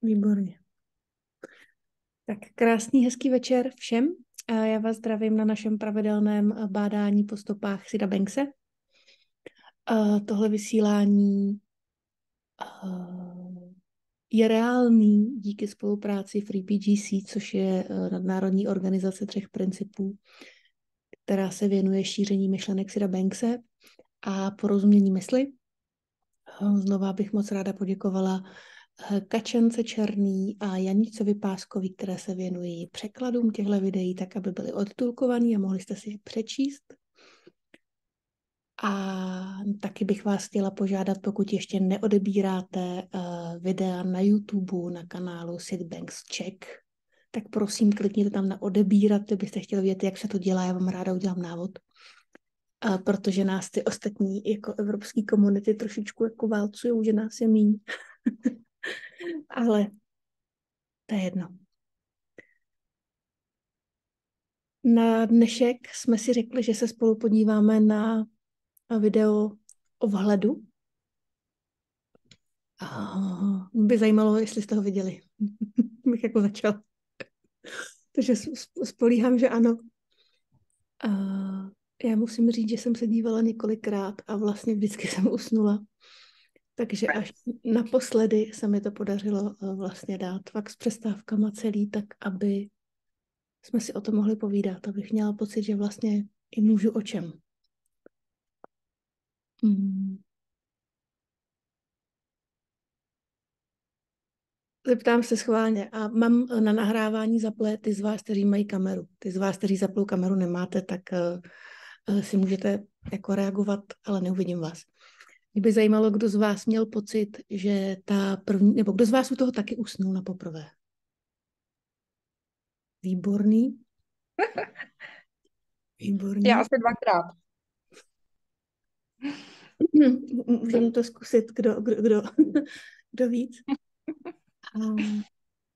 Výborně. Tak krásný, hezký večer všem. Já vás zdravím na našem pravidelném bádání po stopách Sida Bankse. Tohle vysílání je reálný díky spolupráci FreeBGC, což je nadnárodní organizace 3 principů, která se věnuje šíření myšlenek Sida Bankse a porozumění mysli. Znova bych moc ráda poděkovala Kačence Černý a Janícovi Páskový, které se věnují překladům těchto videí, tak aby byly odtulkovaný a mohli jste si je přečíst. A taky bych vás chtěla požádat, pokud ještě neodebíráte videa na YouTube, na kanálu Sid Banks Czech, tak prosím klikněte tam na odebírat, kdybyste chtěli vědět, jak se to dělá, já vám ráda udělám návod. Protože nás ty ostatní jako evropský komunity trošičku jako válcujou, že nás je míň. Ale to je jedno. Na dnešek jsme si řekli, že se spolu podíváme na video o vhledu. Mě by zajímalo, jestli jste ho viděli. Bych jako začal. Takže spolíhám, že ano. Já musím říct, že jsem se dívala několikrát a vlastně vždycky jsem usnula. Takže až naposledy se mi to podařilo vlastně dát fakt s přestávkama celý, tak aby jsme si o tom mohli povídat, abych měla pocit, že vlastně i můžu o čem. Zeptám se schválně a mám na nahrávání zaplé ty z vás, kteří mají kameru. Ty z vás, kteří zaplou kameru nemáte, tak si můžete jako reagovat, ale neuvidím vás. Mě by zajímalo, kdo z vás měl pocit, že ta první, nebo kdo z vás u toho taky usnul na poprvé. Výborný. Výborný. Já asi 2krát. Můžeme to zkusit, kdo víc.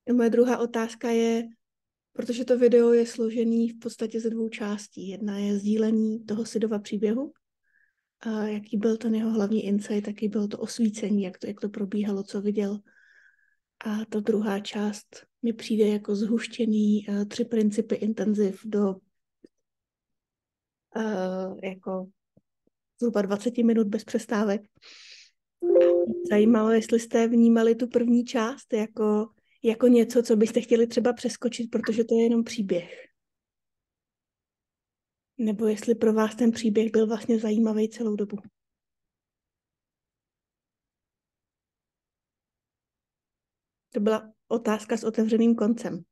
A moje druhá otázka je, protože to video je složený v podstatě ze 2 částí. Jedna je sdílení toho Sidova příběhu, a jaký byl ten jeho hlavní insight, jaký bylo to osvícení, jak to probíhalo, co viděl. A ta druhá část mi přijde jako zhuštěný 3 principy intenziv do jako zhruba 20 minut bez přestávek. Zajímalo, jestli jste vnímali tu první část jako něco, co byste chtěli třeba přeskočit, protože to je jenom příběh. Nebo jestli pro vás ten příběh byl vlastně zajímavý celou dobu. To byla otázka s otevřeným koncem.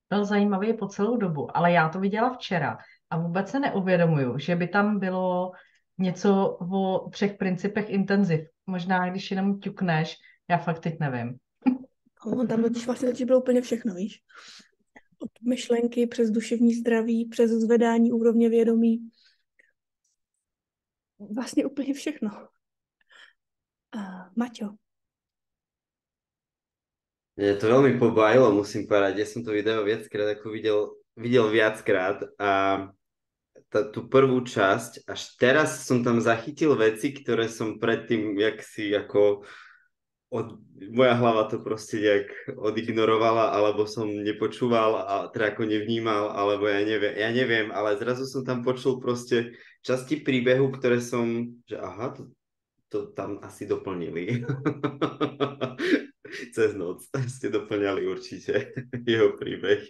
Byl zajímavý po celou dobu, ale já to viděla včera a vůbec se neuvědomuju, že by tam bylo něco o 3 principech intenziv. Možná, když jenom ťukneš, já fakt teď nevím. Tam vlastně bylo úplně všechno, víš? Od myšlenky přes duševní zdraví, přes zvedání úrovně vědomí. Vlastně úplně všechno. Maťo. Mňa to veľmi pobavilo, musím povedať. Ja som to video viackrát ako videl viackrát a tú prvú časť, až teraz som tam zachytil veci, ktoré som predtým, moja hlava to proste nejak odignorovala, alebo som nepočúval a teda ako nevnímal, alebo ja neviem, ale zrazu som tam počul proste časti príbehu, ktoré som, že aha, to tam asi doplnili. Cez noc ste doplňali určite jeho príbeh.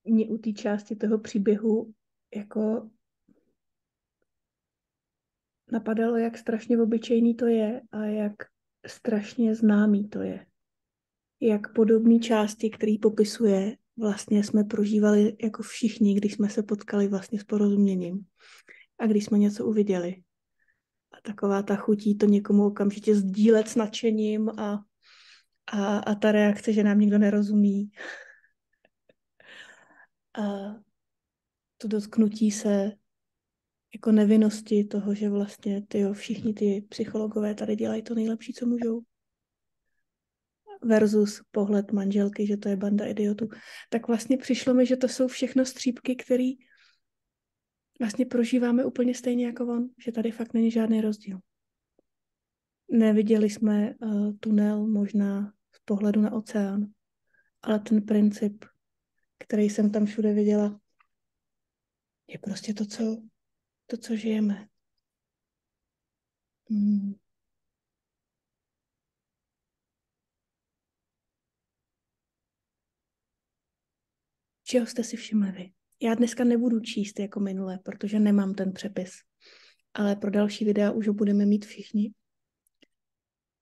Mě u té části toho příběhu jako napadalo, jak strašně obyčejný to je a jak strašně známý to je. Jak podobné části, který popisuje, vlastně jsme prožívali jako všichni, když jsme se potkali vlastně s porozuměním a když jsme něco uviděli. A taková ta chutí to někomu okamžitě sdílet s nadšením a ta reakce, že nám nikdo nerozumí. A to dotknutí se jako nevinnosti toho, že vlastně všichni ty psychologové tady dělají to nejlepší, co můžou. Versus pohled manželky, že to je banda idiotů. Tak vlastně přišlo mi, že to jsou všechno střípky, které Vlastně prožíváme úplně stejně jako on, že tady fakt není žádný rozdíl. Neviděli jsme tunel možná z pohledu na oceán, ale ten princip, který jsem tam všude viděla, je prostě to, co žijeme. Čeho jste si všimli vy? Já dneska nebudu číst jako minule, protože nemám ten přepis. Ale pro další videa už ho budeme mít všichni.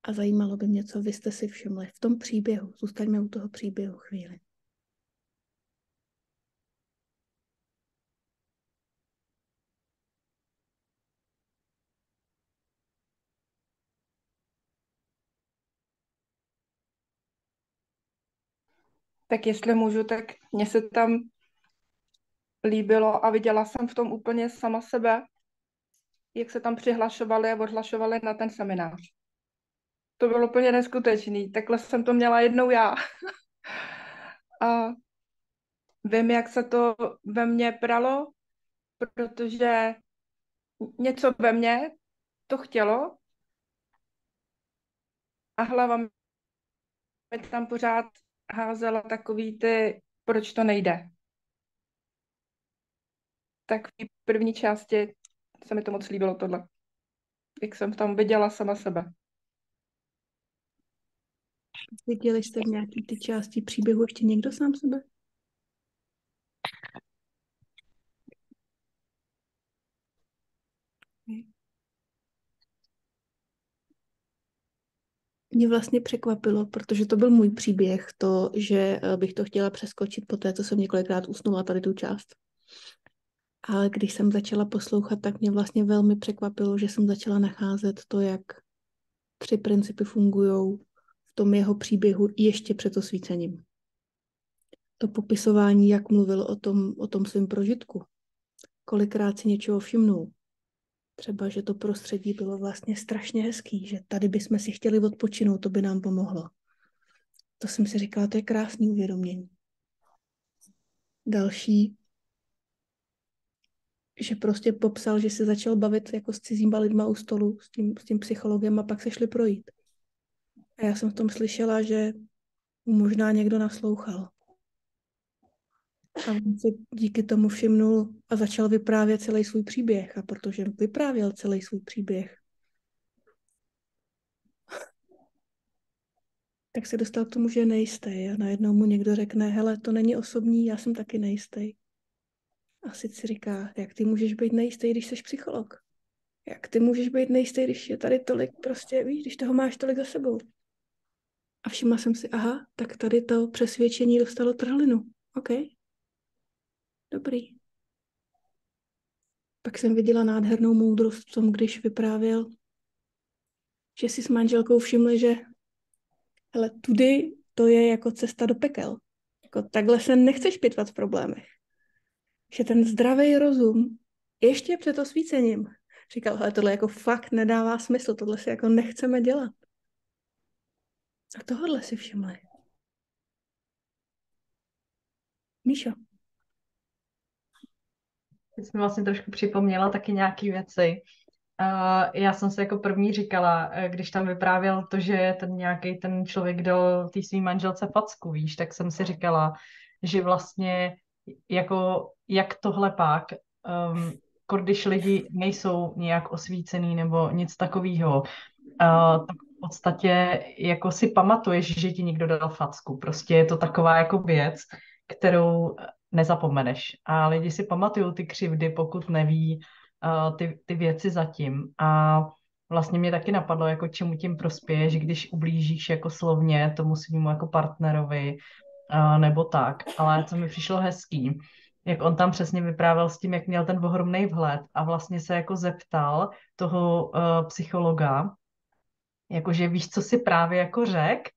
A zajímalo by mě, co vy jste si všimli v tom příběhu. Zůstaňme u toho příběhu chvíli. Tak jestli můžu, tak mně se tam líbilo a viděla jsem v tom úplně sama sebe, jak se tam přihlašovali a odhlašovali na ten seminář. To bylo úplně neskutečný. Takhle jsem to měla jednou já. A vím, jak se to ve mně pralo, protože něco ve mně to chtělo a hlava mi tam pořád házela takový ty, proč to nejde. Tak v první části se mi to moc líbilo tohle. Jak jsem tam viděla sama sebe. Viděli jste v nějaký ty části příběhu ještě někdo sám sebe? Mě vlastně překvapilo, protože to byl můj příběh, to, že bych to chtěla přeskočit po té, co jsem několikrát usnula tady tu část. Ale když jsem začala poslouchat, tak mě vlastně velmi překvapilo, že jsem začala nacházet to, jak 3 principy fungují v tom jeho příběhu ještě před osvícením. To popisování, jak mluvil o tom svém prožitku. Kolikrát si něčeho všimnul. Třeba, že to prostředí bylo vlastně strašně hezký, že tady bychom si chtěli odpočinout, to by nám pomohlo. To jsem si říkala, to je krásný uvědomění. Další, že prostě popsal, že se začal bavit jako s cizíma lidma u stolu, s tím psychologem a pak se šli projít. A já jsem v tom slyšela, že mu možná někdo naslouchal. A on si díky tomu všimnul a začal vyprávět celý svůj příběh. A protože vyprávěl celý svůj příběh, tak se dostal k tomu, že je nejistý. A najednou mu někdo řekne, hele, to není osobní, já jsem taky nejistý. A si říká, jak ty můžeš být nejistý, když jsi psycholog? Jak ty můžeš být nejistý, když je tady tolik, prostě víš, když toho máš tolik za sebou? A všimla jsem si, aha, tak tady to přesvědčení dostalo trhlinu. OK. Dobrý. Pak jsem viděla nádhernou moudrost v tom, když vyprávěl, že si s manželkou všimli, že hele, tudy to je jako cesta do pekel. Jako takhle se nechceš pitvat v problémech. Že ten zdravý rozum ještě před osvícením říkal, hele, tohle jako fakt nedává smysl, tohle si jako nechceme dělat. A tohle si všimli. Míšo. Teď jsme vlastně trošku připomněla taky nějaké věci. Já jsem se jako první říkala, když tam vyprávěl to, že ten člověk dal té svý manželce facku, víš, tak jsem si říkala, že vlastně jako jak tohle pak, když lidi nejsou nějak osvícený nebo nic takového, tak v podstatě jako si pamatuješ, že ti někdo dal facku. Prostě je to taková jako věc, kterou nezapomeneš. A lidi si pamatují ty křivdy, pokud neví ty věci zatím. A vlastně mě taky napadlo, jako čemu tím prospěješ, když ublížíš jako slovně tomu svýmu jako partnerovi nebo tak. Ale co mi přišlo hezký, jak on tam přesně vyprávěl s tím, jak měl ten ohromný vhled a vlastně se jako zeptal toho psychologa, jakože víš, co si právě jako řek,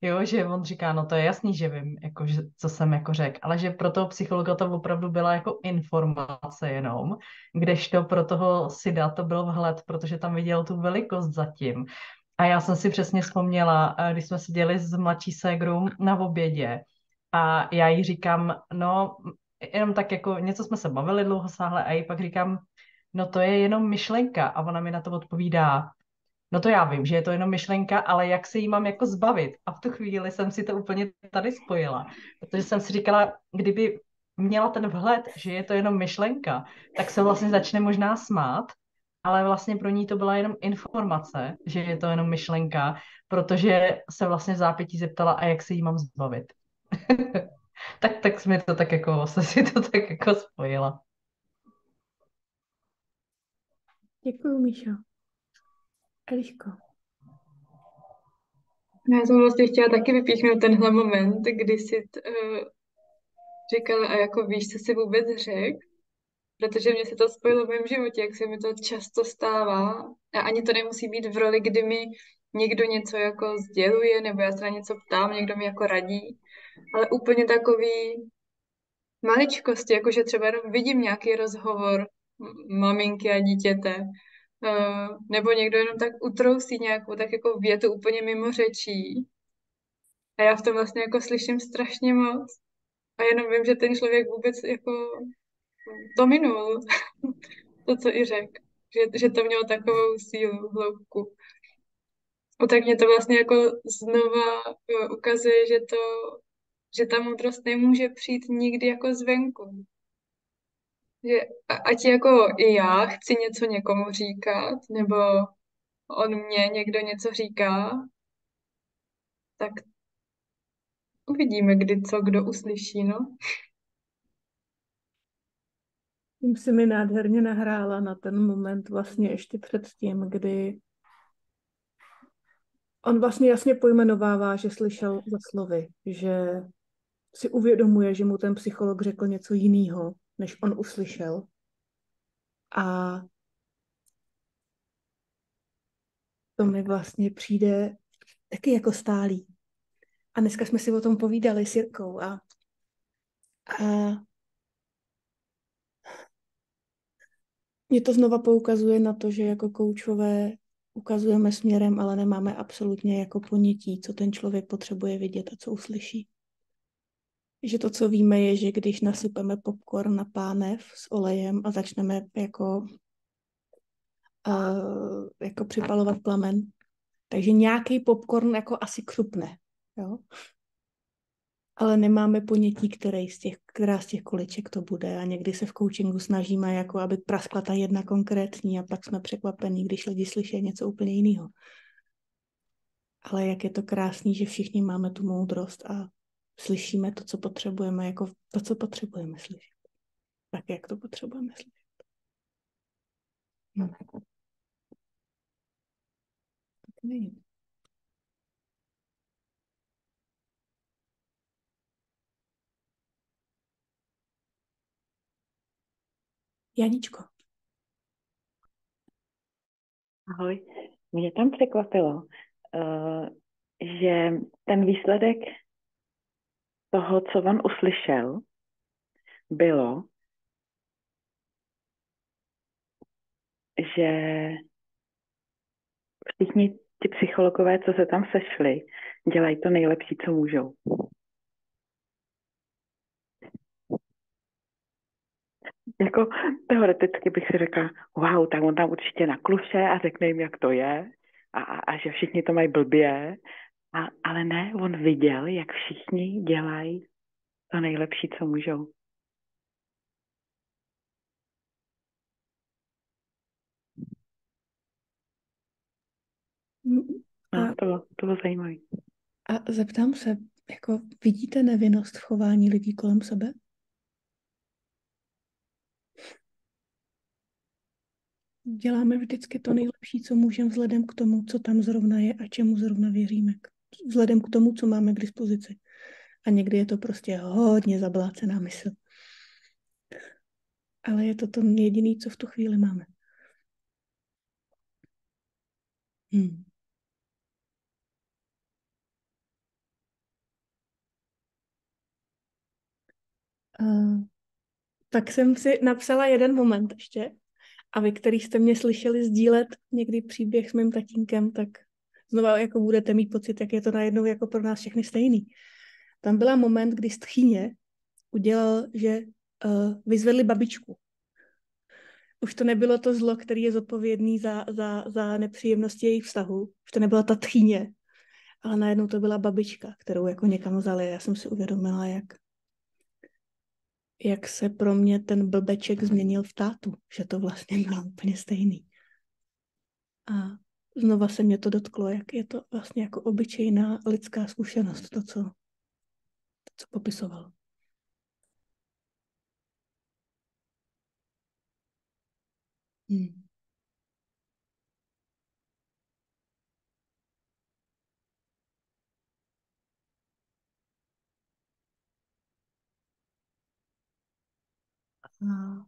jo, že on říká, no to je jasný, že vím, jako, že, co jsem jako řek, ale že pro toho psychologa to opravdu byla jako informace jenom, kdežto pro toho Sida to byl vhled, protože tam viděl tu velikost zatím. A já jsem si přesně vzpomněla, když jsme seděli s mladší ségrou na obědě a já jí říkám, no, jenom tak jako něco jsme se bavili dlouhosáhle a jí pak říkám, no to je jenom myšlenka a ona mi na to odpovídá, no to já vím, že je to jenom myšlenka, ale jak se jí mám jako zbavit? A v tu chvíli jsem si to úplně tady spojila, protože jsem si říkala, kdyby měla ten vhled, že je to jenom myšlenka, tak se vlastně začne možná smát, ale vlastně pro ní to byla jenom informace, že je to jenom myšlenka, protože se vlastně v zápětí zeptala, a jak se jí mám zbavit. tak jsme to tak jako, se si to tak jako spojila. Děkuju, Míšo. Eliško. Já jsem vlastně chtěla taky vypíchnout tenhle moment, kdy jsi říkala, a jako víš, co jsi vůbec řekl, protože mě se to spojilo v mém životě, jak se mi to často stává. A ani to nemusí být v roli, kdy mi někdo něco jako sděluje, nebo já se na něco ptám, někdo mi jako radí, ale úplně takový maličkosti, jakože třeba jenom vidím nějaký rozhovor maminky a dítěte, nebo někdo jenom tak utrousí nějakou tak jako větu úplně mimo řečí. A já v tom vlastně jako slyším strašně moc. A jenom vím, že ten člověk vůbec jako to minul, to, co i řekl. Že to mělo takovou sílu, hloubku. A tak mě to vlastně jako znova ukazuje, že ta moudrost nemůže přijít nikdy jako zvenku. Že ať jako i já chci něco někomu říkat, nebo on mě někdo něco říká, tak uvidíme, kdy co kdo uslyší, no. Tím si mi nádherně nahrála na ten moment vlastně ještě předtím, kdy on vlastně jasně pojmenovává, že slyšel za slovy, že si uvědomuje, že mu ten psycholog řekl něco jiného, než on uslyšel. A to mi vlastně přijde taky jako stálý. A dneska jsme si o tom povídali s Jirkou a mě to znova poukazuje na to, že jako koučové ukazujeme směrem, ale nemáme absolutně jako ponětí, co ten člověk potřebuje vidět a co uslyší. Že to, co víme, je, že když nasypeme popcorn na pánev s olejem a začneme jako připalovat plamen, takže nějaký popcorn jako asi křupne, jo? Ale nemáme ponětí, která z těch kuliček to bude. A někdy se v coachingu snažíme, jako aby praskla ta jedna konkrétní a pak jsme překvapení, když lidi slyší něco úplně jiného. Ale jak je to krásný, že všichni máme tu moudrost a slyšíme to, co potřebujeme, jako to, co potřebujeme slyšet. Tak, jak to potřebujeme slyšet. No. Tak nevím. Janičko. Ahoj. Mě tam překvapilo, že ten výsledek toho, co on uslyšel, bylo, že všichni ti psychologové, co se tam sešli, dělají to nejlepší, co můžou. Jako teoreticky bych si řekla, wow, tak on tam určitě nakluše a řekne jim, jak to je a že všichni to mají blbě. Ale ne, on viděl, jak všichni dělají to nejlepší, co můžou. No, to bylo zajímavé. A zeptám se, jako vidíte nevinnost v chování lidí kolem sebe? Děláme vždycky to nejlepší, co můžeme vzhledem k tomu, co tam zrovna je a čemu zrovna věříme. Vzhledem k tomu, co máme k dispozici. A někdy je to prostě hodně zablácená mysl. Ale je to jediné, co v tu chvíli máme. Tak jsem si napsala jeden moment ještě. A vy, který jste mě slyšeli sdílet někdy příběh s mým tatínkem, tak znova jako budete mít pocit, jak je to najednou jako pro nás všechny stejný. Tam byla moment, kdy z tchyně udělal, že vyzvedli babičku. Už to nebylo to zlo, který je zodpovědný za nepříjemnosti jejich vztahu. Už to nebyla ta tchýně, ale najednou to byla babička, kterou jako někam vzali. Já jsem si uvědomila, jak se pro mě ten blbeček změnil v tátu, že to vlastně bylo úplně stejný. A znova se mě to dotklo, jak je to vlastně jako obyčejná lidská zkušenost, to, co popisoval. A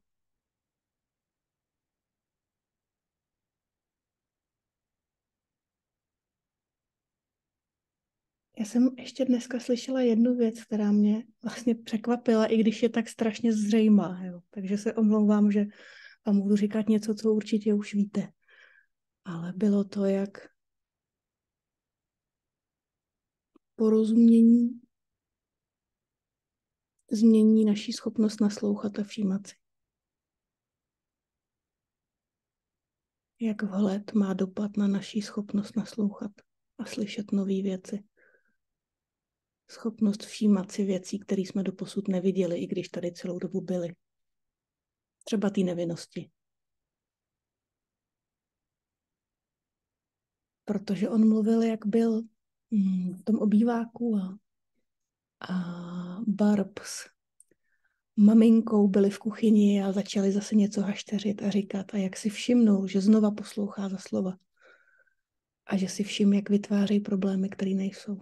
já jsem ještě dneska slyšela jednu věc, která mě vlastně překvapila, i když je tak strašně zřejmá. Jo. Takže se omlouvám, že vám budu říkat něco, co určitě už víte. Ale bylo to, jak porozumění změní naši schopnost naslouchat a všímat si. Jak vhled má dopad na naši schopnost naslouchat a slyšet nové věci. Schopnost všímat si věcí, které jsme doposud neviděli, i když tady celou dobu byly. Třeba té nevinnosti. Protože on mluvil, jak byl v tom obýváku a Barb s maminkou byli v kuchyni a začali zase něco hašteřit a říkat. A jak si všimnul, že znova poslouchá za slova. A že si všim, jak vytvářejí problémy, které nejsou.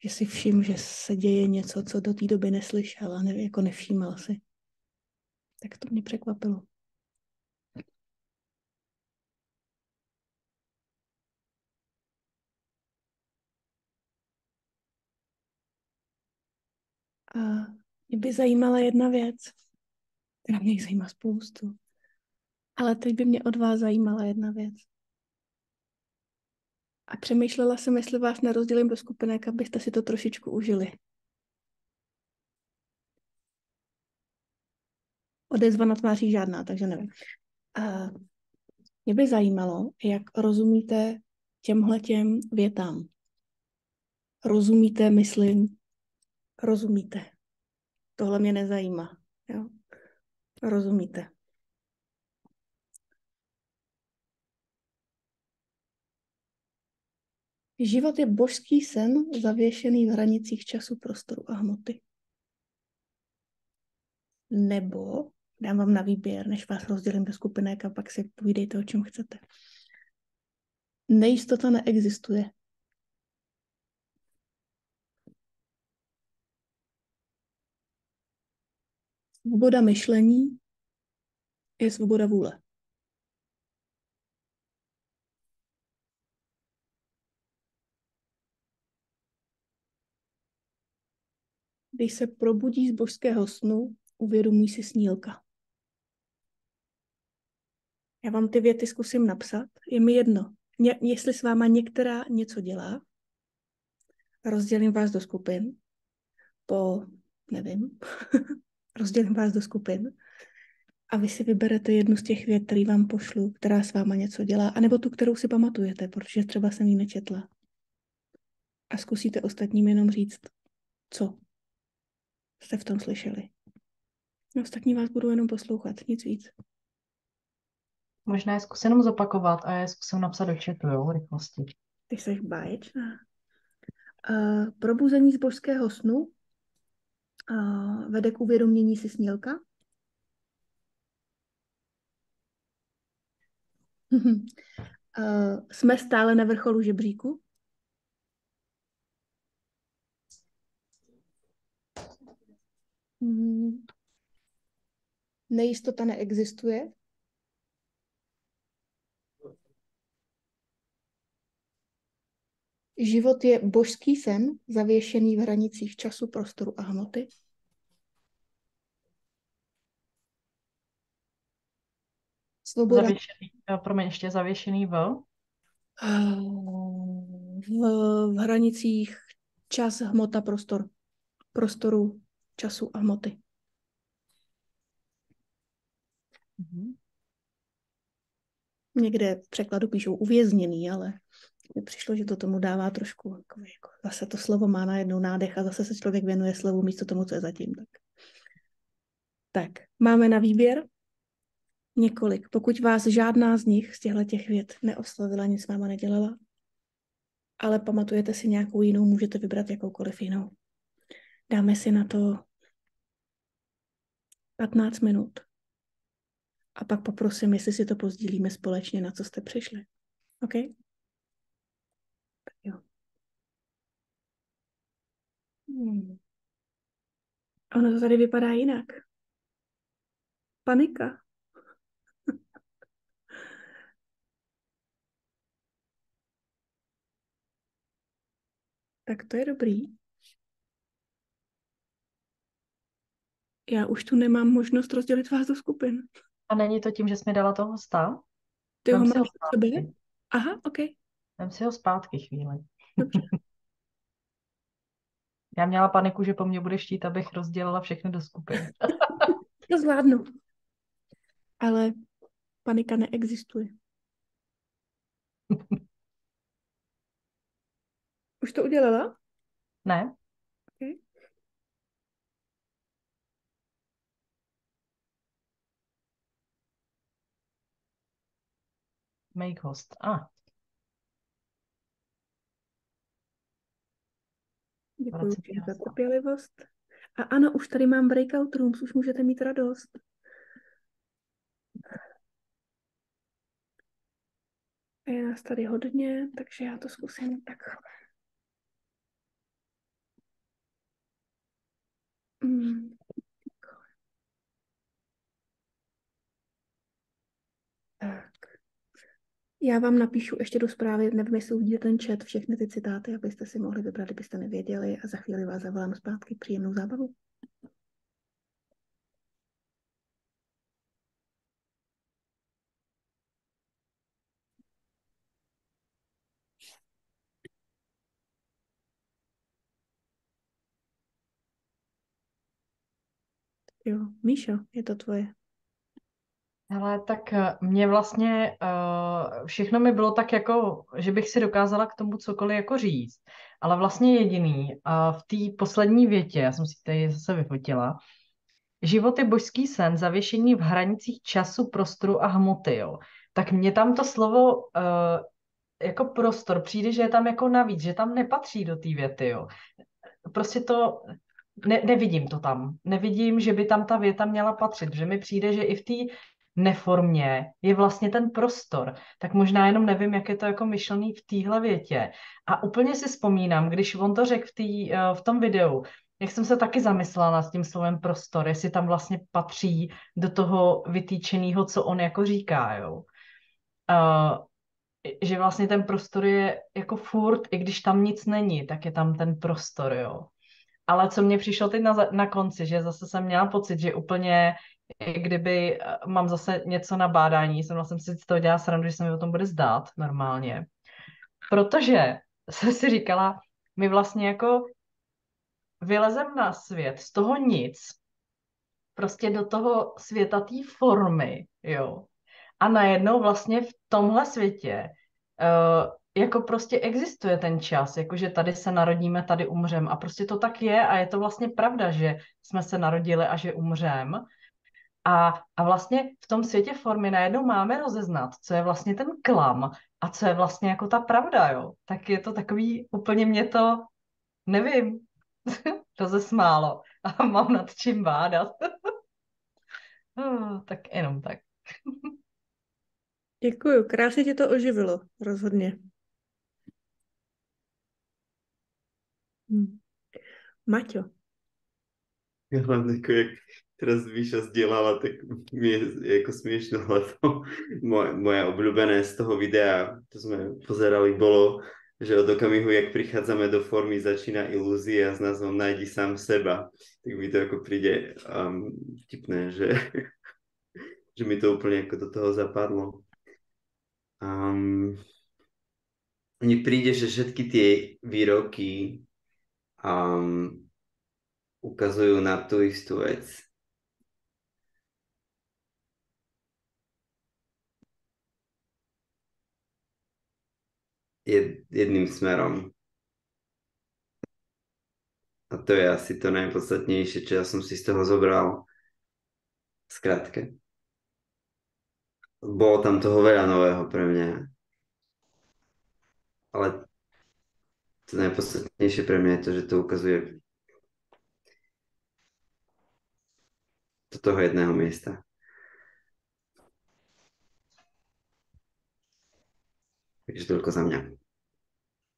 Že si všim, že se děje něco, co do té doby neslyšel a jako nevšímal si. Tak to mě překvapilo. A mě by zajímala jedna věc, která mě zajímá spoustu. Ale teď by mě od vás zajímala jedna věc. A přemýšlela jsem, jestli vás nerozdělím do skupinek, abyste si to trošičku užili. Odezva na tváří žádná, takže nevím. A mě by zajímalo, jak rozumíte těmhletěm větám. Rozumíte, myslím, rozumíte. Tohle mě nezajímá. Jo? Rozumíte. Život je božský sen, zavěšený v hranicích času, prostoru a hmoty. Nebo, dám vám na výběr, než vás rozdělím do skupinek a pak si povídejte, o čem chcete. Nejistota neexistuje. Svoboda myšlení je svoboda vůle. Když se probudí z božského snu, uvědomí si snílka. Já vám ty věty zkusím napsat. Je mi jedno, jestli s váma některá něco dělá, rozdělím vás do skupin nevím, rozdělím vás do skupin a vy si vyberete jednu z těch vět, který vám pošlu, která s váma něco dělá, anebo tu, kterou si pamatujete, protože třeba jsem ji nečetla. A zkusíte ostatním jenom říct, co jste v tom slyšeli. Ostatní vás budou jenom poslouchat, nic víc. Možná je zkusím jenom zopakovat a je zkusím napsat do chatu, jo, v rychlosti. Ty jsi báječná. Probuzení z božského snu vede k uvědomění si snílka. Jsme stále na vrcholu žebříku. Nejistota neexistuje. Život je božský sen, zavěšený v hranicích času, prostoru a hmoty. Svoboda. Promiň, ještě zavěšený v hranicích čas, hmota, prostor. Prostoru, času a hmoty. Někde v překladu píšou uvězněný, ale mně přišlo, že to tomu dává trošku, jako zase to slovo má najednou nádech a zase se člověk věnuje slovu místo tomu, co je zatím. Tak, máme na výběr několik. Pokud vás žádná z nich, z těch vět neoslovila, nic s váma nedělala, ale pamatujete si nějakou jinou, můžete vybrat jakoukoliv jinou. Dáme si na to 15 minut. A pak poprosím, jestli si to pozdílíme společně, na co jste přišli. OK? Tak jo. Ono to tady vypadá jinak. Panika. Tak to je dobrý. Já už tu nemám možnost rozdělit vás do skupin. A není to tím, že jsi mi dala toho hosta? Ty ho Vem máš si ho před sobě? zpátky. Aha, OK. Vem si ho zpátky chvíli. Dobře. Já měla paniku, že po mně bude štít, abych rozdělila všechny do skupin. To zvládnu. Ale panika neexistuje. Už to udělala? Ne? Okay. Make host. Děkuji za trpělivost. A ano, už tady mám breakout rooms, už můžete mít radost. Je nás tady hodně, takže já to zkusím tak. Tak. Já vám napíšu ještě do zprávy, nevím, jestli uvidíte ten chat, všechny ty citáty, abyste si mohli vybrat, kdybyste nevěděli, a za chvíli vás zavolám zpátky. Příjemnou zábavu. Jo, Míšo, je to tvoje. Hele, tak mě vlastně všechno mi bylo tak jako, že bych si dokázala k tomu cokoliv jako říct, ale vlastně jediný v té poslední větě, já jsem si tady zase vyfotila, život je božský sen, zavěšení v hranicích času, prostoru a hmoty, jo. Tak mně tam to slovo jako prostor přijde, že je tam jako navíc, že tam nepatří do té věty, jo. Prostě to, nevidím to tam. Nevidím, že by tam ta věta měla patřit, že mi přijde, že i v té neformě je vlastně ten prostor. Tak možná jenom nevím, jak je to jako myšlený v téhle větě. A úplně si vzpomínám, když on to řekl v tom videu, jak jsem se taky zamyslela nad tím slovem prostor, jestli tam vlastně patří do toho vytýčeného, co on jako říká, jo. Že vlastně ten prostor je jako furt, i když tam nic není, tak je tam ten prostor, jo. Ale co mně přišlo teď na konci, že zase jsem měla pocit, že úplně, kdyby mám zase něco na bádání, jsem vlastně si z toho dělala srandu, že se mi o tom bude zdát normálně. Protože jsem si říkala, my vlastně jako vylezem na svět z toho nic, prostě do toho světa té formy, jo. A najednou vlastně v tomhle světě jako prostě existuje ten čas, jakože tady se narodíme, tady umřem a prostě to tak je a je to vlastně pravda, že jsme se narodili a že umřem a vlastně v tom světě formy najednou máme rozeznat, co je vlastně ten klam a co je vlastně jako ta pravda, jo. Tak je to takový, úplně mě to, nevím, rozesmálo a mám nad čím bádat. Tak jenom tak. Děkuju, krásně tě to oživilo, rozhodně. Maťo. Hlavne, ako jak teraz Víša zdieľala, tak mi je ako smiešno, lebo moje obľúbené z toho videa, to sme pozerali, bolo, že od okamihu, jak prichádzame do formy, začína ilúzia s názvom Najdi sám seba. Tak mi to ako príde vtipné, že, že mi to úplne ako do toho zapadlo. Mne príde, že všetky tie výroky ukazujú na tú istú vec. jedným smerom. A to je asi to najpodstatnejšie, čo ja som si z toho zobral. Skrátke. Bolo tam toho veľa nového pre mňa. Ale to najpodstatnejšie pre mňa je to, že to ukazuje do toho jedného miesta. Takže toľko za mňa.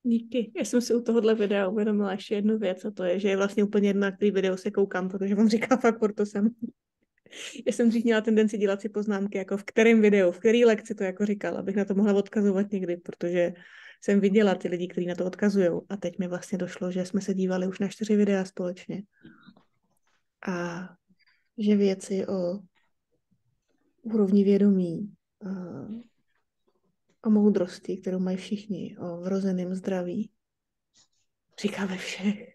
Díky. Já jsem si u tohohle videa uvědomila ještě jednu věc, a to je, že je vlastně úplně jedno, na který video se koukám, protože on říká fakt furt to samé. Já jsem dřív měla tendenci dělat si poznámky, jako v kterém videu, v který lekci to jako říkal, abych na to mohla odkazovat někdy, protože jsem viděla ty lidi, kteří na to odkazují. A teď mi vlastně došlo, že jsme se dívali už na 4 videa společně. A že věci o úrovni vědomí, o moudrosti, kterou mají všichni, o vrozeném zdraví, říká ve všech.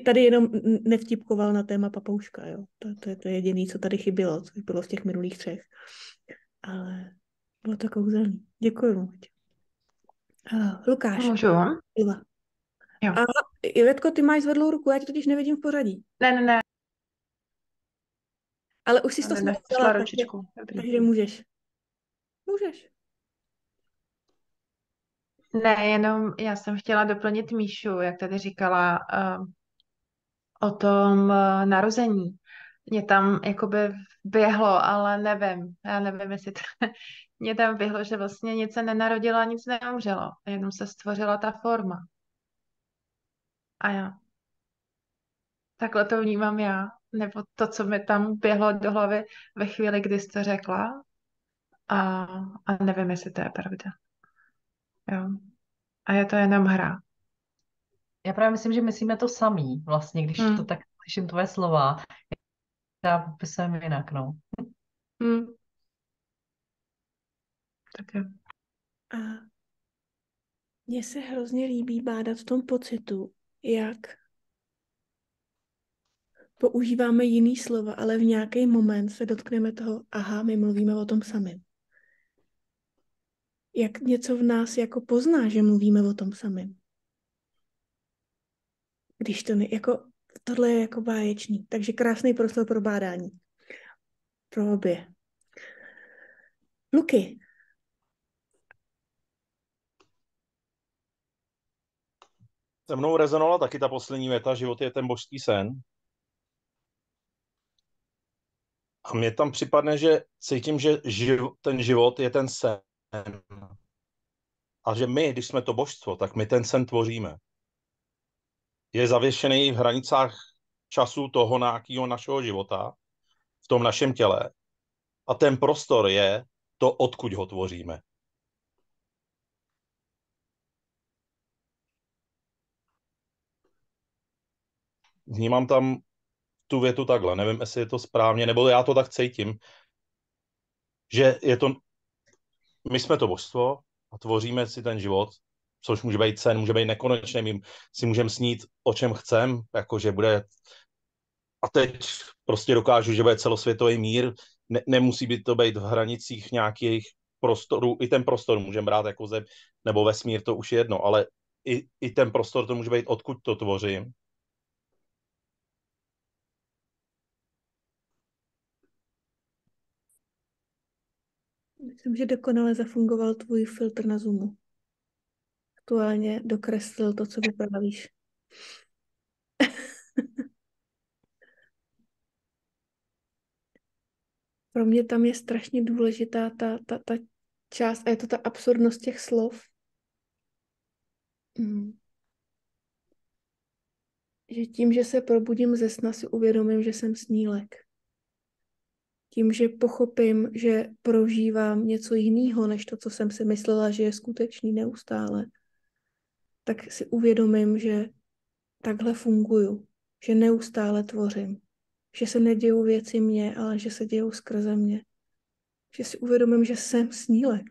Tady jenom nevtipkoval na téma papouška, jo. To je jediné, co tady chybělo, co bylo z těch minulých 3. Ale bylo to kouzelný. Děkuji moc. Lukáš. Můžu? Iva. Jo. A Ivetko, ty máš zvedlou ruku, já tě totiž nevidím v pořadí. Ne. Ale už jsi to Nešla ručičku. Takže můžeš. Můžeš. Ne, jenom já jsem chtěla doplnit Míšu, jak tady říkala, o tom narození. Mě tam jakoby běhlo, ale nevím. Já nevím, jestli to... Mě tam běhlo, že vlastně nic se nenarodilo a nic neumřelo. Jenom se stvořila ta forma. A já. Takhle to vnímám já. Nebo to, co mi tam běhlo do hlavy ve chvíli, kdy jsi to řekla. A nevím, jestli to je pravda. Jo. A je to jenom hra. Já právě myslím, že myslíme to samý, vlastně, když to tak slyším tvoje slova. Já popisujem jinak, no. Tak jo. A mně se hrozně líbí bádat v tom pocitu, jak používáme jiný slova, ale v nějaký moment se dotkneme toho, aha, my mluvíme o tom samém. Jak něco v nás jako pozná, že mluvíme o tom samém. Když to jako, tohle je jako báječný. Takže krásný prostor pro bádání. Pro obě. Luky. Se mnou rezonovala taky ta poslední věta, život je ten božský sen. A mně tam připadne, že cítím, že ten život je ten sen. A že my, když jsme to božstvo, tak my ten sen tvoříme. Je zavěšený v hranicách času toho nějakého našeho života, v tom našem těle. A ten prostor je to, odkud ho tvoříme. Vnímám tam tu větu takhle. Nevím, jestli je to správně, nebo já to tak cítím, že je to, my jsme to božstvo a tvoříme si ten život, což může být sen, může být nekonečný, my si můžeme snít, o čem chcem, jakože bude, a teď prostě dokážu, že bude celosvětový mír, nemusí být to být v hranicích nějakých prostorů, i ten prostor můžeme brát jako zem, nebo vesmír, to už je jedno, ale i ten prostor to může být, odkud to tvořím. Myslím, že dokonale zafungoval tvůj filtr na Zoomu. Aktuálně dokreslil to, co vyprávíš. Pro mě tam je strašně důležitá ta část, a je to ta absurdnost těch slov. Že tím, že se probudím ze sna, si uvědomím, že jsem snílek. Tím, že pochopím, že prožívám něco jiného, než to, co jsem si myslela, že je skutečný neustále, tak si uvědomím, že takhle funguju, že neustále tvořím, že se nedějou věci mě, ale že se dějou skrze mě. Že si uvědomím, že jsem snílek,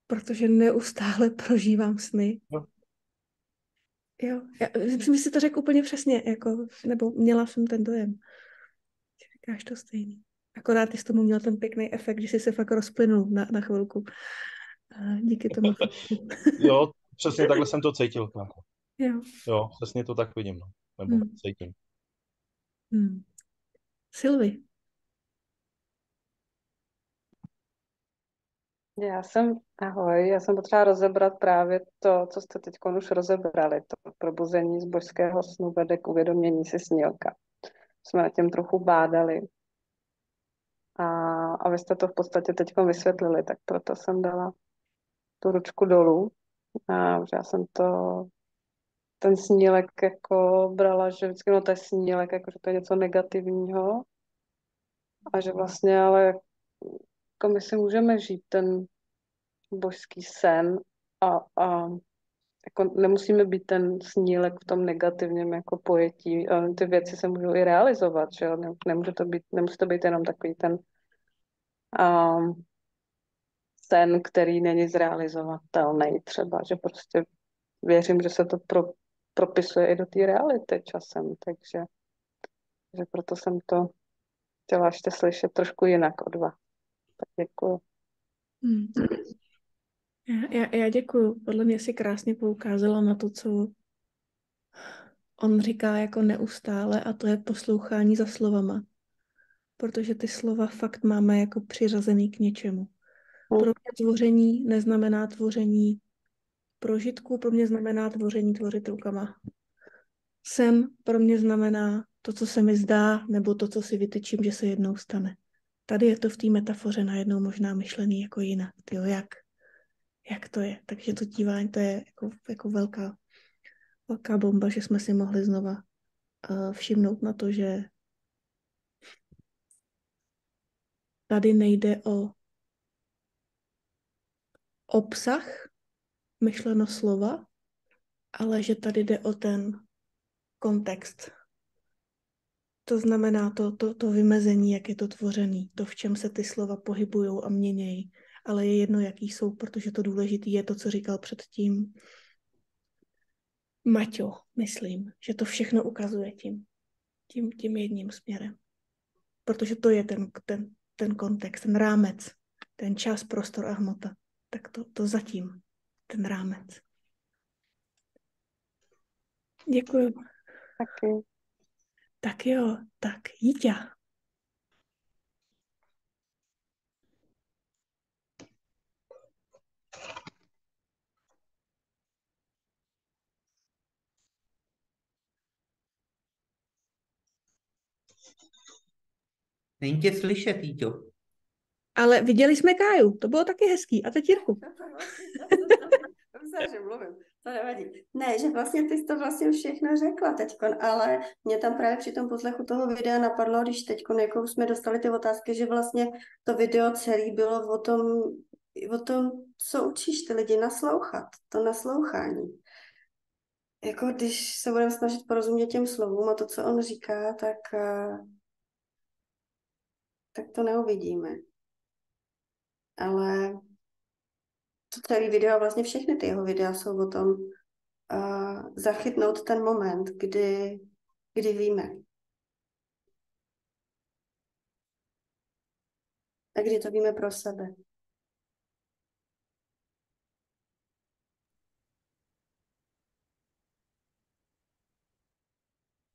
protože neustále prožívám sny. Jo, já myslím, že si to řekl úplně přesně, jako, nebo měla jsem ten dojem. Že říkáš to stejný. Akorát ty jsi tomu měl ten pěkný efekt, že jsi se fakt rozplynul na chvilku. Díky tomu chápu. Jo, přesně takhle jsem to cítil, kámo. Jo. Jo, přesně to tak vidím, no. Nebo Hmm. cítím. Hmm. Sylvie. Ahoj, já jsem potřeba rozebrat právě to, co jste teď už rozebrali. To probuzení z božského snu vede k uvědomění si snílka. Jsme nad tím trochu bádali. A vy jste to v podstatě teď vysvětlili, tak proto jsem dala tu ručku dolů. A že já jsem ten snílek jako brala, že vždycky to je snílek, jako že to je něco negativního. A že vlastně ale jako my si můžeme žít ten božský sen a jako nemusíme být ten snílek v tom negativním jako pojetí. Ty věci se můžou i realizovat, že jo? Nemusí to být jenom takový ten sen, který není zrealizovatelný třeba, že prostě věřím, že se to propisuje i do té reality časem, takže že proto jsem to chtěla ještě slyšet trošku jinak od vás. Tak děkuji. Hmm. Já děkuju. Podle mě si krásně poukázala na to, co on říká jako neustále, a to je poslouchání za slovama. Protože ty slova fakt máme jako přiřazený k něčemu. Pro mě tvoření neznamená tvoření prožitku, pro mě znamená tvořit rukama. Sen pro mě znamená to, co se mi zdá, nebo to, co si vytyčím, že se jednou stane. Tady je to v té metafoře najednou možná myšlený jako jinak. Jo, jak to je. Takže to dívání, to je jako velká bomba, že jsme si mohli znova všimnout na to, že tady nejde o obsah, myšleno slova, ale že tady jde o ten kontext. To znamená to vymezení, jak je to tvořený, to, v čem se ty slova pohybujou a měnějí, ale je jedno, jaký jsou, protože to důležité je to, co říkal předtím Maťo, myslím, že to všechno ukazuje tím jedním směrem. Protože to je ten kontext, ten rámec, ten čas, prostor a hmota. Tak to zatím, ten rámec. Děkuju. Taky. Tak jo, tak Jítě. Není tě slyšet, Jíťo. Ale viděli jsme Káju, to bylo taky hezký. A teď Jirku. Dobře, že mluvím, to nevadí. Ne, že vlastně ty jsi to vlastně všechno řekla teďkon, ale mě tam právě při tom poslechu toho videa napadlo, když teďkon jako jsme dostali ty otázky, že vlastně to video celé bylo o tom, co učíš ty lidi naslouchat, to naslouchání. Jako když se budeme snažit porozumět těm slovům a to, co on říká, tak to neuvidíme. Ale to celé video, vlastně všechny ty jeho videa jsou o tom zachytnout ten moment, kdy víme. A kdy to víme pro sebe.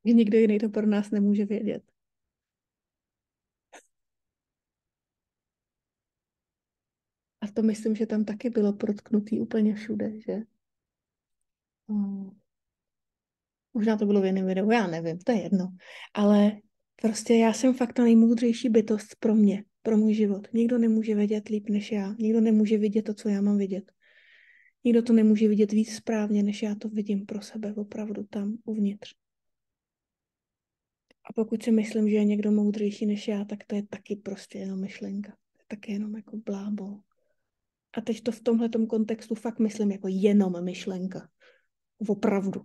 Nikdo jiný to pro nás nemůže vědět. A to myslím, že tam taky bylo protknutý úplně všude, že? Možná to bylo v jiném videu, já nevím, to je jedno. Ale prostě já jsem fakt ta nejmoudřejší bytost pro mě, pro můj život. Nikdo nemůže vědět líp než já. Nikdo nemůže vidět to, co já mám vidět. Nikdo to nemůže vidět víc správně, než já to vidím pro sebe, opravdu tam uvnitř. A pokud si myslím, že je někdo moudřejší než já, tak to je taky prostě jenom myšlenka. To je taky jenom jako blábol. A teď to v tomhletom kontextu fakt myslím jako jenom myšlenka. Opravdu.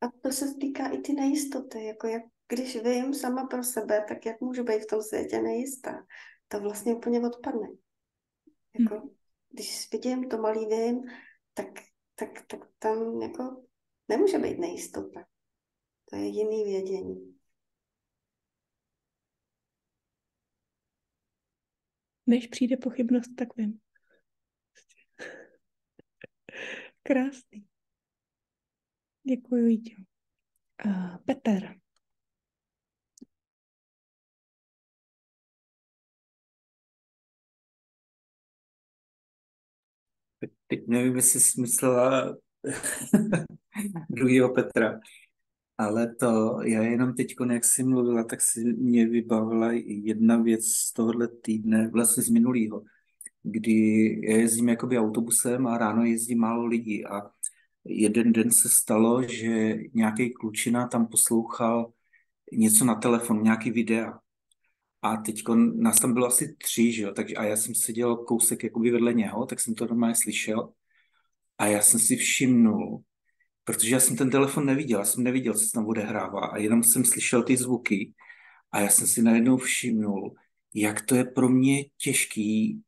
A to se týká i ty nejistoty, jako jak když vím sama pro sebe, tak jak můžu být v tom světě nejistá. To vlastně úplně odpadne. Jako, když vidím to malý vím, tak tam jako nemůže být nejistota. To je jiný vědění. Než přijde pochybnost, tak vím. Krásný. Děkuji, Jítě. Petr. Teď nevím, jestli jsi myslela druhýho Petra, ale to, já jenom teď, jak jsi mluvila, tak si mě vybavila jedna věc z tohohle týdne, vlastně z minulýho, kdy já jezdím jakoby autobusem a ráno jezdí málo lidí a jeden den se stalo, že nějaký klučina tam poslouchal něco na telefonu, nějaký videa. A teď nás tam bylo asi 3, že jo? Takže, a já jsem seděl kousek jakoby vedle něho, tak jsem to normálně slyšel. A já jsem si všimnul, protože já jsem ten telefon neviděl, já jsem neviděl, co se tam odehrává a jenom jsem slyšel ty zvuky a já jsem si najednou všimnul, jak to je pro mě těžký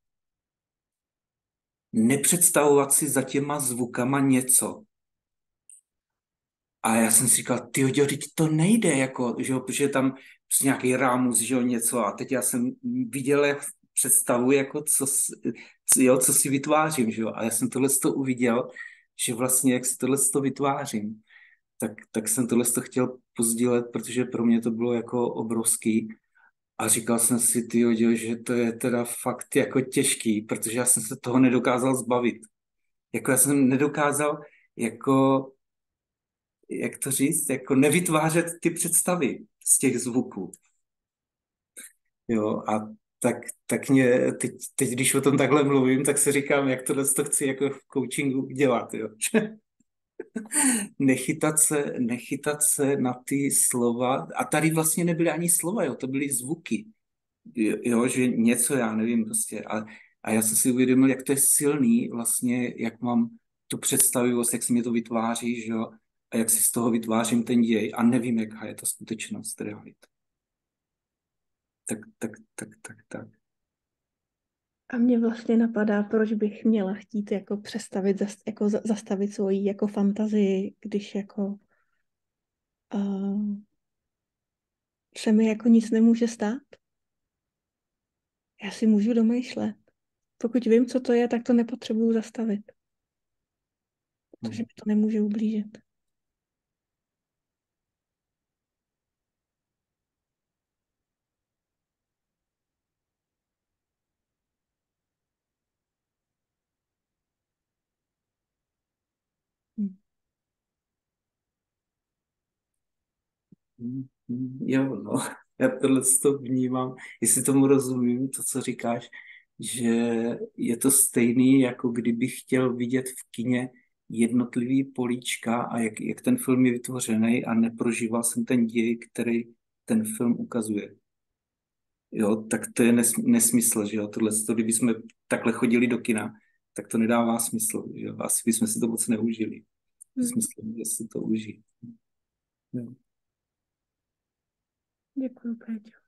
nepředstavovat si za těma zvukama něco. A já jsem si říkal, tyjo, teď to nejde, jako, že jo, protože tam prostě nějaký rámus, že jo, něco a teď já jsem viděl představu, jako co si vytvářím, že jo, a já jsem tohle uviděl, že vlastně jak si tohle vytvářím, tak jsem tohle chtěl pozdílet, protože pro mě to bylo jako obrovský a říkal jsem si, tyjo, že to je teda fakt jako těžký, protože já jsem se toho nedokázal zbavit. Jako já jsem nedokázal jako jak to říct, jako nevytvářet ty představy z těch zvuků. Jo, a tak mě teď, když o tom takhle mluvím, tak si říkám, jak tohle to chci jako v coachingu dělat, jo. nechytat se na ty slova, a tady vlastně nebyly ani slova, jo, to byly zvuky, jo, že něco, já nevím prostě, a já jsem si uvědomil, jak to je silný vlastně, jak mám tu představivost, jak se mě to vytváří, že jo, a jak si z toho vytvářím ten děj a nevím, jaká je ta skutečnost, realita. Tak. A mě vlastně napadá, proč bych měla chtít jako přestavit, jako zastavit svoji jako fantazii, když jako se mi jako nic nemůže stát. Já si můžu domýšlet. Pokud vím, co to je, tak to nepotřebuju zastavit. Protože mi to nemůže ublížit. Jo, no, já tohle to vnímám, jestli tomu rozumím, to, co říkáš, že je to stejný, jako kdybych chtěl vidět v kině jednotlivý políčka a jak ten film je vytvořený a neprožíval jsem ten děj, který ten film ukazuje. Jo, tak to je nesmysl, že jo, tohle, kdyby jsme takhle chodili do kina, tak to nedává smysl, že jo, asi bychom si to moc neužili. Smysl je si to užít. Jo. Děkuji, Péťo.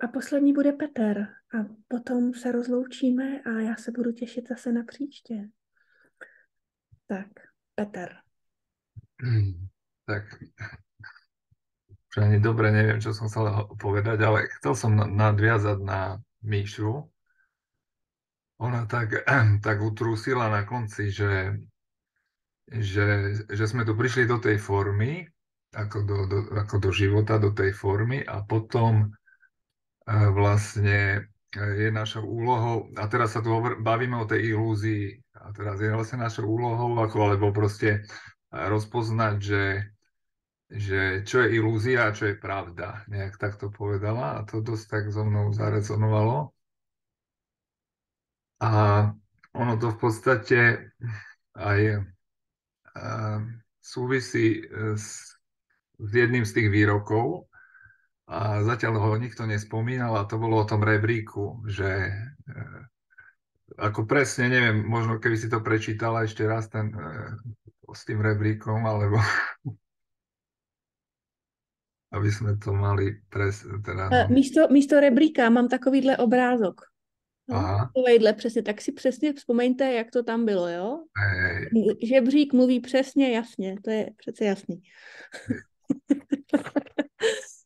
A poslední bude Petr. A potom se rozloučíme a já se budu těšit zase na příště. Tak, Petr. Tak, už ani dobre neviem, čo som chcel povedať, ale chcel som nadviazať na Míšu. Ona tak utrúsila na konci, že sme tu prišli do tej formy, ako do života, do tej formy a potom vlastne je našou úlohou, a teraz sa tu bavíme o tej ilúzii, a teraz je vlastne našou úlohou, alebo proste rozpoznať, že čo je ilúzia a čo je pravda. Nejak tak to povedala a to dosť tak so mnou zarezonovalo. A ono to v podstate aj súvisí s jedným z tých výrokov, a zatiaľ ho nikto nespomínal, a to bolo o tom rebríku, že ako presne, neviem, možno keby si to prečítala ešte raz s tým rebríkom, alebo aby sme to mali Místo rebríka mám takovýhle obrázok. Aha. Takovýhle přesně, tak si přesně vzpomeňte, jak to tam bylo, jo? Žebřík mluví přesně, jasně, to je přece jasný.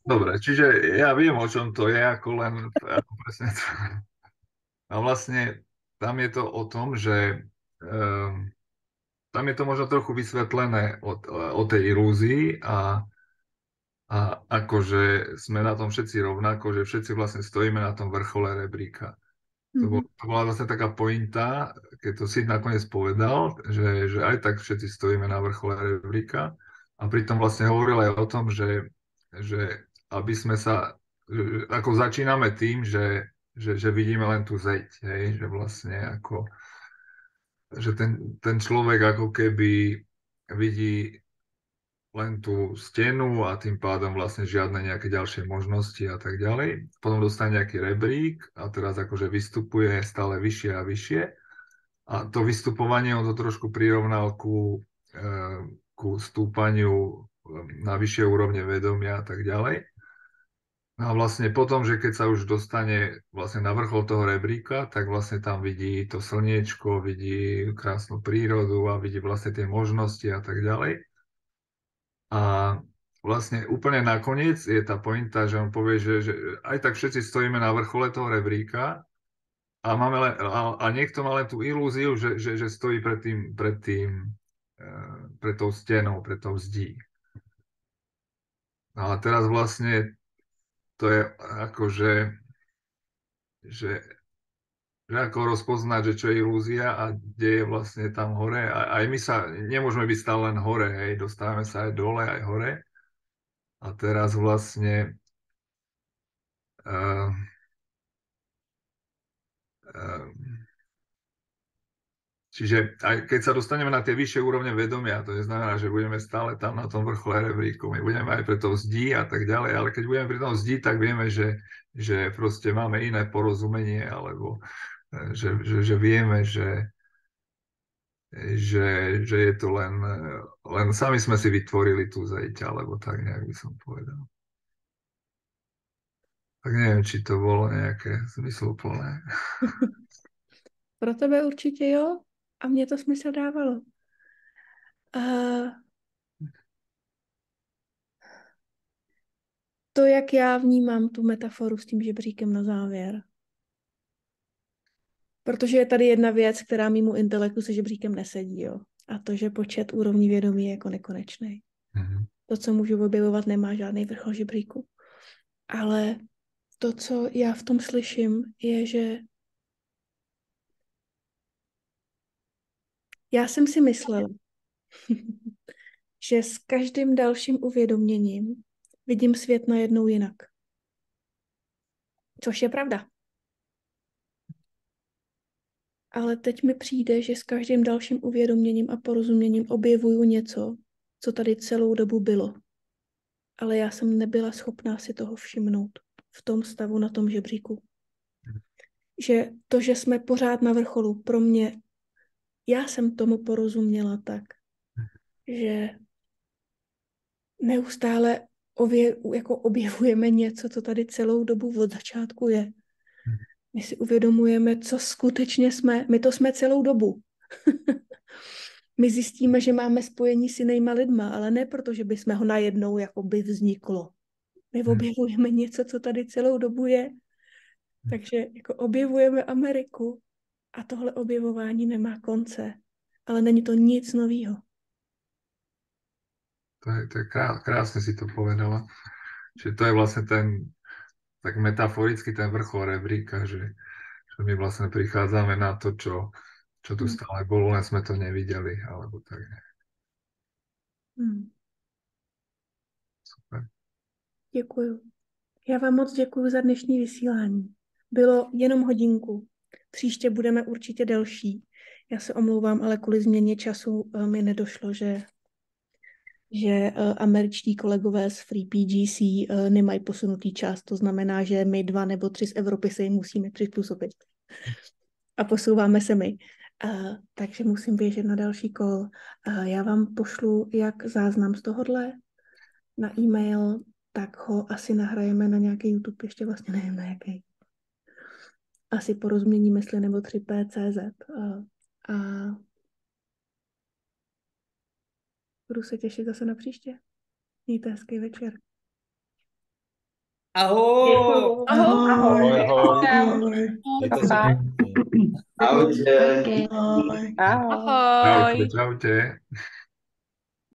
Dobre, čiže ja viem, o čom to je, ako len presne to. A vlastne tam je to o tom, že tam je to možno trochu vysvetlené o tej ilúzii a akože sme na tom všetci rovnako, že všetci vlastne stojíme na tom vrchole rebríka. To bola vlastne taká pointa, keď to Sid nakoniec povedal, že aj tak všetci stojíme na vrchole rebríka a pritom vlastne hovoril aj o tom, že aby sme sa, ako začíname tým, že vidíme len tú zeď, hej, že vlastne ako, že ten človek ako keby vidí len tú stenu a tým pádom vlastne žiadne nejaké ďalšie možnosti a tak ďalej. Potom dostane nejaký rebrík a teraz akože vystupuje stále vyššie a vyššie. A to vystupovanie on to trošku prirovnal ku stúpaniu na vyššie úrovne vedomia a tak ďalej. No a vlastne potom, že keď sa už dostane vlastne na vrchol toho rebríka, tak vlastne tam vidí to slniečko, vidí krásnu prírodu a vidí vlastne tie možnosti a tak ďalej. A vlastne úplne nakoniec je tá pointa, že on povie, že aj tak všetci stojíme na vrchole toho rebríka a niekto má len tú ilúziu, že stojí pred tou stenou, pred tou zdí. No a teraz vlastne to je akože, že ako rozpoznať, že čo je ilúzia a kde je vlastne tam hore. A aj my sa nemôžeme byť stále len hore, hej, dostávame sa aj dole, aj hore. A teraz vlastne čiže aj keď sa dostaneme na tie vyššie úrovne vedomia, to neznamená, že budeme stále tam na tom vrchole rebríku. My budeme aj pre to zdí a tak ďalej, ale keď budeme pri tom zdí, tak vieme, že proste máme iné porozumenie, alebo že vieme, že je to len sami sme si vytvorili tú zeď, alebo tak nejak by som povedal. Tak neviem, či to bolo nejaké zmysluplné. Pro tebe určitě jo, a mně to smysl dávalo. To, jak já vnímám tu metaforu s tím žebříkem na závěr. Protože je tady jedna věc, která mimo intelektu se žebříkem nesedí, jo. A to, že počet úrovní vědomí je jako nekonečný. To, co můžu objevovat, nemá žádný vrchol žebříku. Ale to, co já v tom slyším, je, že já jsem si myslela, že s každým dalším uvědoměním vidím svět najednou jinak. Což je pravda. Ale teď mi přijde, že s každým dalším uvědoměním a porozuměním objevuju něco, co tady celou dobu bylo. Ale já jsem nebyla schopná si toho všimnout v tom stavu na tom žebříku. Že to, že jsme pořád na vrcholu, pro mě, já jsem tomu porozuměla tak, že neustále objevujeme něco, co tady celou dobu od začátku je. My si uvědomujeme, co skutečně jsme. My to jsme celou dobu. My zjistíme, že máme spojení s jinýma lidma, ale ne proto, že bychom ho najednou jakoby vzniklo. My objevujeme něco, co tady celou dobu je. Takže jako objevujeme Ameriku a tohle objevování nemá konce. Ale není to nic novýho. To je krásne si to povedala. Čiže to je vlastne tak metaforicky ten vrchol rebríka, že my vlastne prichádzame na to, čo tu stále bolo, len sme to nevideli, alebo tak. Super. Děkuju. Já vám moc děkuju za dnešní vysílání. Bylo jenom hodinku. Příště budeme určitě delší. Já se omlouvám, ale kvůli změně času mi nedošlo, že američtí kolegové z FreePGC nemají posunutý čas. To znamená, že my 2 nebo 3 z Evropy se jim musíme přizpůsobit. A posouváme se my. Takže musím běžet na další kol. Já vám pošlu jak záznam z tohohle na e-mail, tak ho asi nahrajeme na nějaký YouTube, ještě vlastně nevím na jaký. Asi Porozumění mysli nebo 3P.cz. A budu se těšit zase na příště. Mějte hezký večer. Ahoj! Ahoj. Ahoj, ahoj. Mějte se Pa. pěkně. Ahojte. Ahoj. Ahoj. Čaute, Ahoj. čaute.